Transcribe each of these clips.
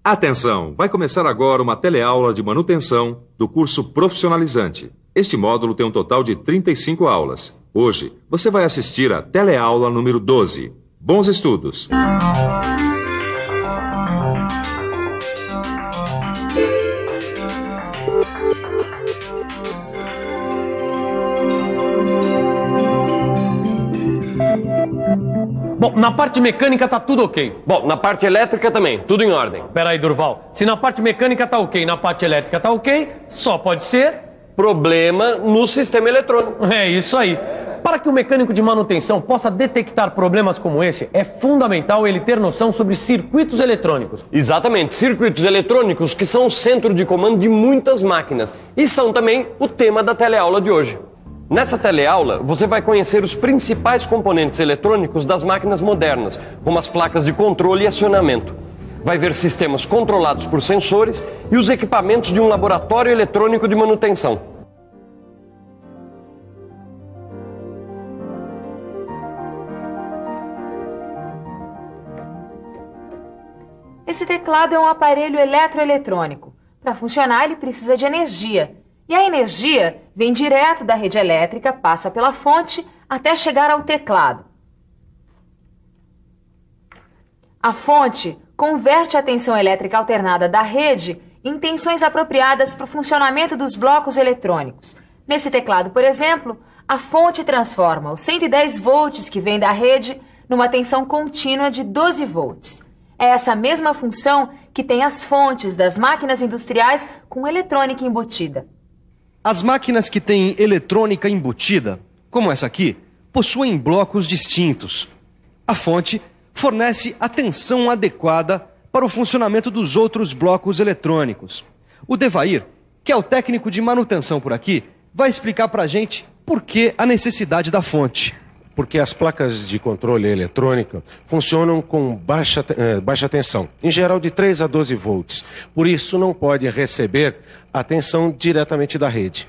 Atenção! Vai começar agora uma teleaula de manutenção do curso profissionalizante. Este módulo tem um total de 35 aulas. Hoje, você vai assistir a teleaula número 12. Bons estudos! Bom, na parte mecânica tá tudo ok. Bom, na parte elétrica também, tudo em ordem. Peraí, Durval. Se na parte mecânica tá ok, na parte elétrica tá ok, só pode ser... problema no sistema eletrônico. É isso aí. Para que o mecânico de manutenção possa detectar problemas como esse, é fundamental ele ter noção sobre circuitos eletrônicos. Exatamente, circuitos eletrônicos que são o centro de comando de muitas máquinas e são também o tema da teleaula de hoje. Nessa teleaula, você vai conhecer os principais componentes eletrônicos das máquinas modernas, como as placas de controle e acionamento. Vai ver sistemas controlados por sensores e os equipamentos de um laboratório eletrônico de manutenção. Esse teclado é um aparelho eletroeletrônico. Para funcionar, ele precisa de energia. E a energia vem direto da rede elétrica, passa pela fonte até chegar ao teclado. A fonte converte a tensão elétrica alternada da rede em tensões apropriadas para o funcionamento dos blocos eletrônicos. Nesse teclado, por exemplo, a fonte transforma os 110 volts que vem da rede numa tensão contínua de 12 volts. É essa mesma função que tem as fontes das máquinas industriais com eletrônica embutida. As máquinas que têm eletrônica embutida, como essa aqui, possuem blocos distintos. A fonte fornece a tensão adequada para o funcionamento dos outros blocos eletrônicos. O Devair, que é o técnico de manutenção por aqui, vai explicar para a gente por que a necessidade da fonte. Porque as placas de controle eletrônico funcionam com baixa tensão, em geral de 3 a 12 volts. Por isso não pode receber a tensão diretamente da rede.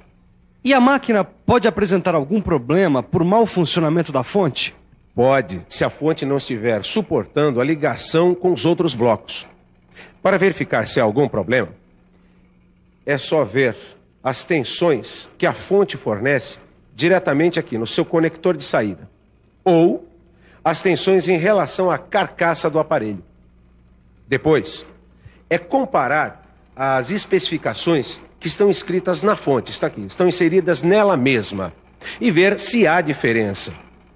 E a máquina pode apresentar algum problema por mau funcionamento da fonte? Pode, se a fonte não estiver suportando a ligação com os outros blocos. Para verificar se há algum problema, é só ver as tensões que a fonte fornece diretamente aqui no seu conector de saída, ou as tensões em relação à carcaça do aparelho. Depois, é comparar as especificações que estão escritas na fonte, está aqui, estão inseridas nela mesma, e ver se há diferença,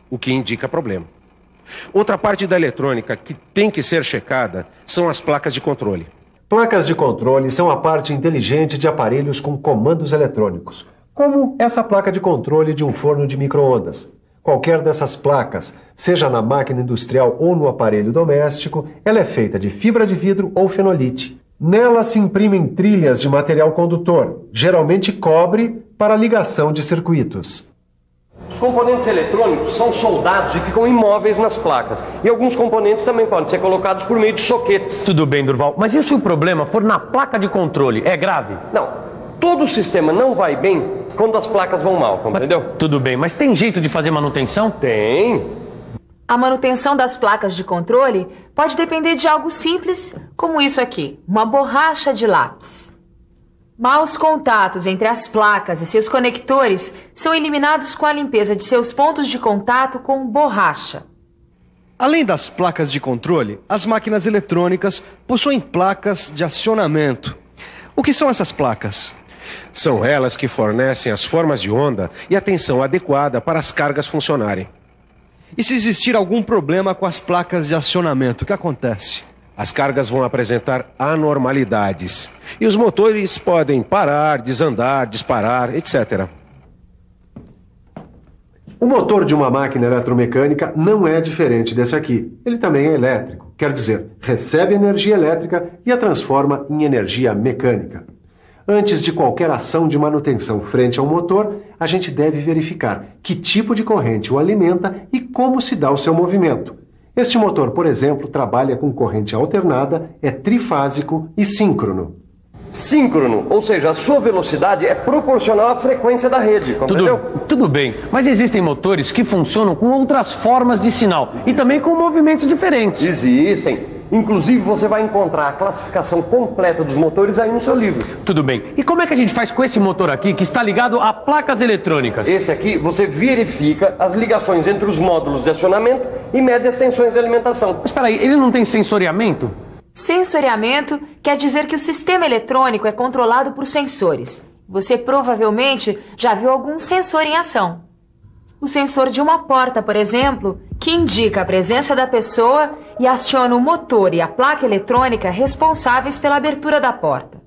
o que indica problema. Outra parte da eletrônica que tem que ser checada são as placas de controle. Placas de controle são a parte inteligente de aparelhos com comandos eletrônicos, como essa placa de controle de um forno de micro-ondas. Qualquer dessas placas, seja na máquina industrial ou no aparelho doméstico, ela é feita de fibra de vidro ou fenolite. Nela se imprimem trilhas de material condutor, geralmente cobre, para ligação de circuitos. Os componentes eletrônicos são soldados e ficam imóveis nas placas. E alguns componentes também podem ser colocados por meio de soquetes. Tudo bem, Durval. Mas e se o problema for na placa de controle? É grave? Não. Todo o sistema não vai bem quando as placas vão mal, compreendeu? Tudo bem, mas tem jeito de fazer manutenção? Tem. A manutenção das placas de controle pode depender de algo simples, como isso aqui, uma borracha de lápis. Maus contatos entre as placas e seus conectores são eliminados com a limpeza de seus pontos de contato com borracha. Além das placas de controle, as máquinas eletrônicas possuem placas de acionamento. O que são essas placas? São elas que fornecem as formas de onda e a tensão adequada para as cargas funcionarem. E se existir algum problema com as placas de acionamento, o que acontece? As cargas vão apresentar anormalidades e os motores podem parar, desandar, disparar, etc. O motor de uma máquina eletromecânica não é diferente desse aqui. Ele também é elétrico, quer dizer, recebe energia elétrica e a transforma em energia mecânica. Antes de qualquer ação de manutenção frente ao motor, a gente deve verificar que tipo de corrente o alimenta e como se dá o seu movimento. Este motor, por exemplo, trabalha com corrente alternada, é trifásico e síncrono. Síncrono, ou seja, a sua velocidade é proporcional à frequência da rede, compreendeu? Tudo bem, mas existem motores que funcionam com outras formas de sinal e também com movimentos diferentes. Existem. Inclusive, você vai encontrar a classificação completa dos motores aí no seu livro. Tudo bem. E como é que a gente faz com esse motor aqui que está ligado a placas eletrônicas? Esse aqui, você verifica as ligações entre os módulos de acionamento e mede as tensões de alimentação. Mas espera aí, ele não tem sensoriamento? Sensoriamento quer dizer que o sistema eletrônico é controlado por sensores. Você provavelmente já viu algum sensor em ação. O sensor de uma porta, por exemplo, que indica a presença da pessoa e aciona o motor e a placa eletrônica responsáveis pela abertura da porta.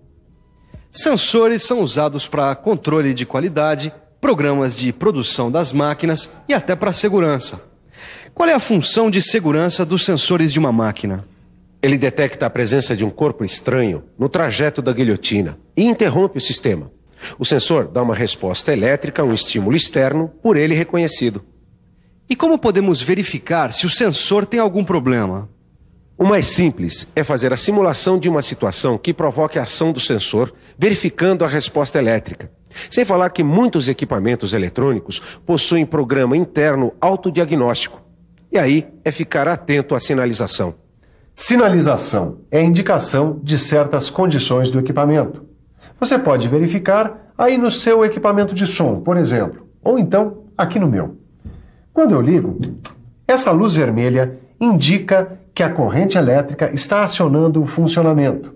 Sensores são usados para controle de qualidade, programas de produção das máquinas e até para segurança. Qual é a função de segurança dos sensores de uma máquina? Ele detecta a presença de um corpo estranho no trajeto da guilhotina e interrompe o sistema. O sensor dá uma resposta elétrica a um estímulo externo, por ele reconhecido. E como podemos verificar se o sensor tem algum problema? O mais simples é fazer a simulação de uma situação que provoque a ação do sensor, verificando a resposta elétrica. Sem falar que muitos equipamentos eletrônicos possuem programa interno autodiagnóstico. E aí é ficar atento à sinalização. Sinalização é a indicação de certas condições do equipamento. Você pode verificar aí no seu equipamento de som, por exemplo, ou então aqui no meu. Quando eu ligo, essa luz vermelha indica que a corrente elétrica está acionando o funcionamento.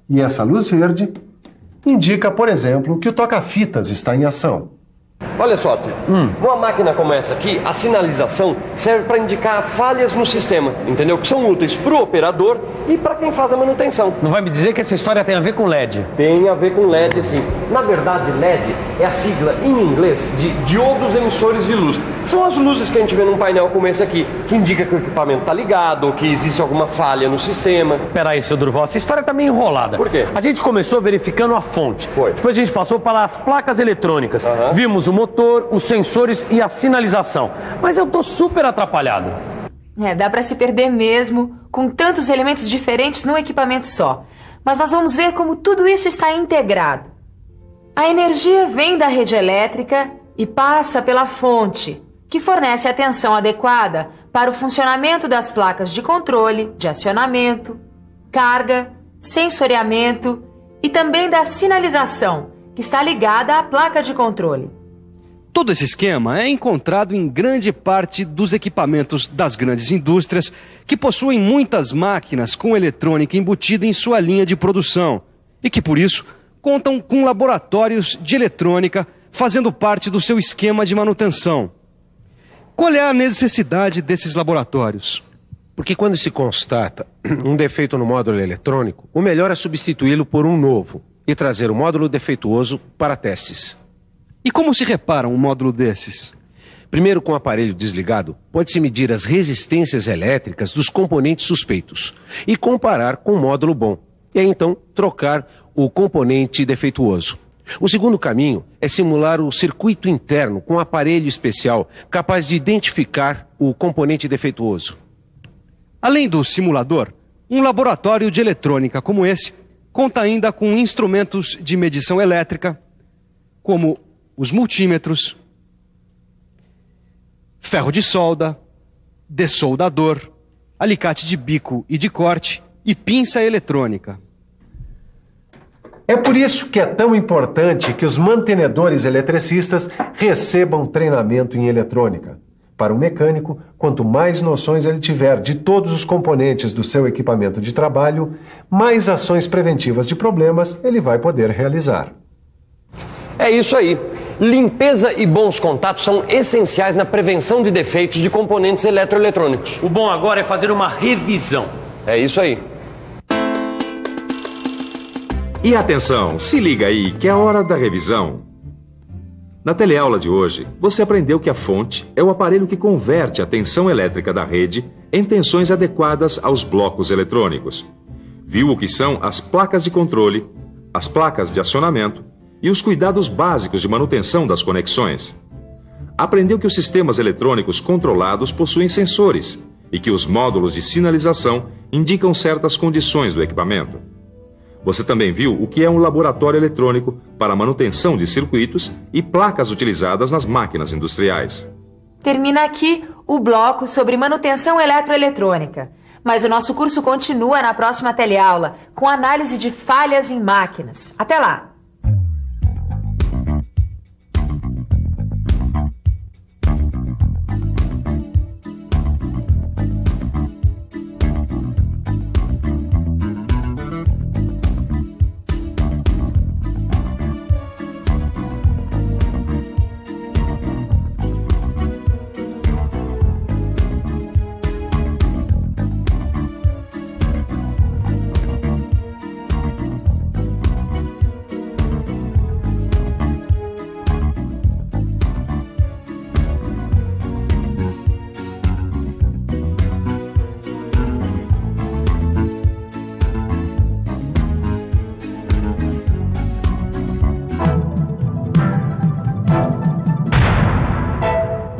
E essa luz verde indica, por exemplo, que o toca-fitas está em ação. Olha só, tio. Uma máquina como essa aqui, a sinalização serve para indicar falhas no sistema, entendeu? Que são úteis para o operador e para quem faz a manutenção. Não vai me dizer que essa história tem a ver com LED? Tem a ver com LED, sim. Na verdade, LED é a sigla em inglês de diodos emissores de luz. São as luzes que a gente vê num painel como esse aqui, que indica que o equipamento está ligado ou que existe alguma falha no sistema. Peraí, seu Durval, essa história tá meio enrolada. Por quê? A gente começou verificando a fonte. Foi. Depois a gente passou pelas placas eletrônicas. Vimos o motor, os sensores e a sinalização. Mas eu tô super atrapalhado. Dá para se perder mesmo, com tantos elementos diferentes num equipamento só. Mas nós vamos ver como tudo isso está integrado. A energia vem da rede elétrica e passa pela fonte, que fornece a tensão adequada para o funcionamento das placas de controle, de acionamento, carga, sensoriamento e também da sinalização, que está ligada à placa de controle. Todo esse esquema é encontrado em grande parte dos equipamentos das grandes indústrias que possuem muitas máquinas com eletrônica embutida em sua linha de produção e que, por isso, contam com laboratórios de eletrônica fazendo parte do seu esquema de manutenção. Qual é a necessidade desses laboratórios? Porque quando se constata um defeito no módulo eletrônico, o melhor é substituí-lo por um novo e trazer o módulo defeituoso para testes. E como se repara um módulo desses? Primeiro, com o aparelho desligado, pode-se medir as resistências elétricas dos componentes suspeitos e comparar com o módulo bom. E aí, então, trocar o componente defeituoso. O segundo caminho é simular o circuito interno com um aparelho especial capaz de identificar o componente defeituoso. Além do simulador, um laboratório de eletrônica como esse conta ainda com instrumentos de medição elétrica, como os multímetros, ferro de solda, dessoldador, alicate de bico e de corte e pinça eletrônica. É por isso que é tão importante que os mantenedores eletricistas recebam treinamento em eletrônica. Para o mecânico, quanto mais noções ele tiver de todos os componentes do seu equipamento de trabalho, mais ações preventivas de problemas ele vai poder realizar. É isso aí. Limpeza e bons contatos são essenciais na prevenção de defeitos de componentes eletroeletrônicos. O bom agora é fazer uma revisão. É isso aí. E atenção, se liga aí que é a hora da revisão. Na teleaula de hoje, você aprendeu que a fonte é o aparelho que converte a tensão elétrica da rede em tensões adequadas aos blocos eletrônicos. Viu o que são as placas de controle, as placas de acionamento e os cuidados básicos de manutenção das conexões. Aprendeu que os sistemas eletrônicos controlados possuem sensores e que os módulos de sinalização indicam certas condições do equipamento. Você também viu o que é um laboratório eletrônico para a manutenção de circuitos e placas utilizadas nas máquinas industriais. Termina aqui o bloco sobre manutenção eletroeletrônica. Mas o nosso curso continua na próxima teleaula, com análise de falhas em máquinas. Até lá!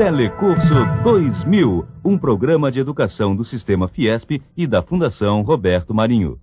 Telecurso 2000, um programa de educação do Sistema Fiesp e da Fundação Roberto Marinho.